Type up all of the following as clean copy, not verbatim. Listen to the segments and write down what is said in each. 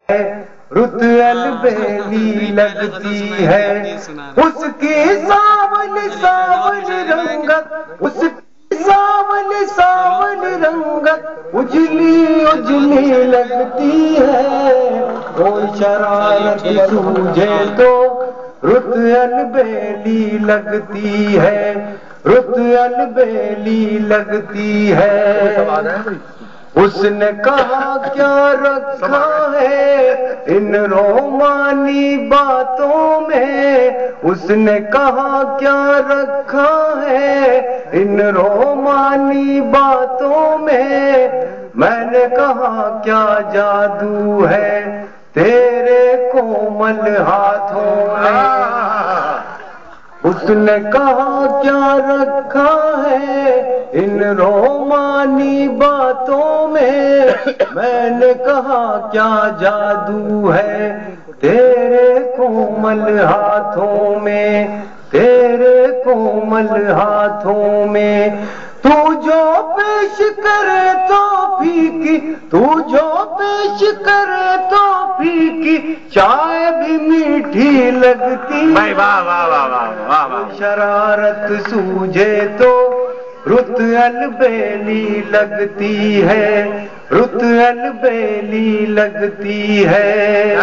رت البیلی لگتی ہے، اس کی ساولی ساولی رنگت، اس کی ساولی ساولی رنگت اجلی اجلی لگتی ہے، کوئی شرارت سوجھے تو رت البیلی لگتی ہے، رت البیلی لگتی ہے۔ اس نے کہا کیا رکھا ہے ان رومانی باتوں میں، اس نے کہا کیا رکھا ہے ان رومانی باتوں میں، میں نے کہا کیا جادو ہے تیرے کومل ہاتھوں میں، اس نے کہا کیا رکھا ہے ان رومانی باتوں میں، میں نے کہا کیا جادو ہے تیرے کومل ہاتھوں میں، تیرے کومل ہاتھوں میں، تو جو پیش کرے تو پھیکی، تو جو پیش کرے تو پھیکی چائے بھی میٹھی لگتی ہے، شرارت سوجھے تو رت البیلی لگتی ہے، رت البیلی لگتی ہے۔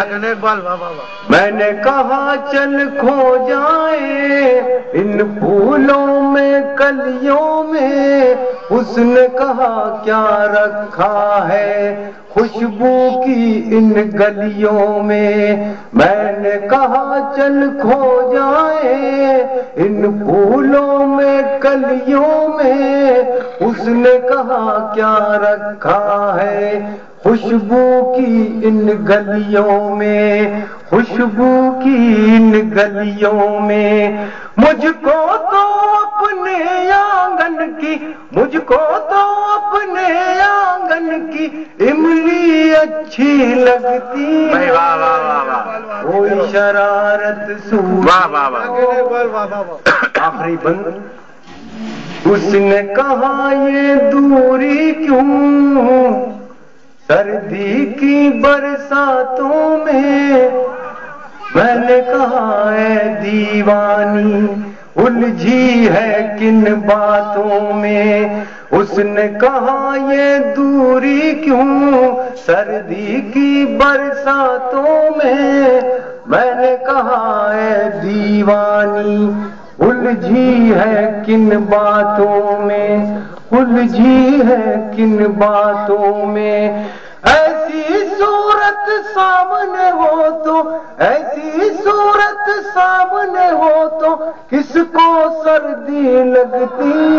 میں نے کہا چل کھو جائیں ان پھولوں میں کلیوں میں، اس نے کہا کیا رکھا ہے خوشبو کی ان گلیوں میں، میں نے کہا چل کھو جائیں ان پھولوں میں کلیوں میں، اس نے کہا کیا رکھا ہے خوشبو کی ان گلیوں میں، خوشبو کی ان گلیوں میں، مجھ کو تو اپنے آنگن کی، مجھ کو تو اپنے آنگن کی املی اچھی لگتی ہے، کوئی شرارت آخری بند، اس نے کہا یہ دوری کیوں سردی کی برساتوں میں، میں نے کہا اے دیوانی الجھی ہے کن باتوں میں، اس نے کہا یہ دوری کیوں سردی کی برساتوں میں، میں نے کہا اے دیوانی الجھی ہے کن باتوں میں، الجھی ہے کن باتوں میں، ایسی صورت سامنے ہو تو، ایسی صورت سامنے ہو تو کس کو سردی لگتی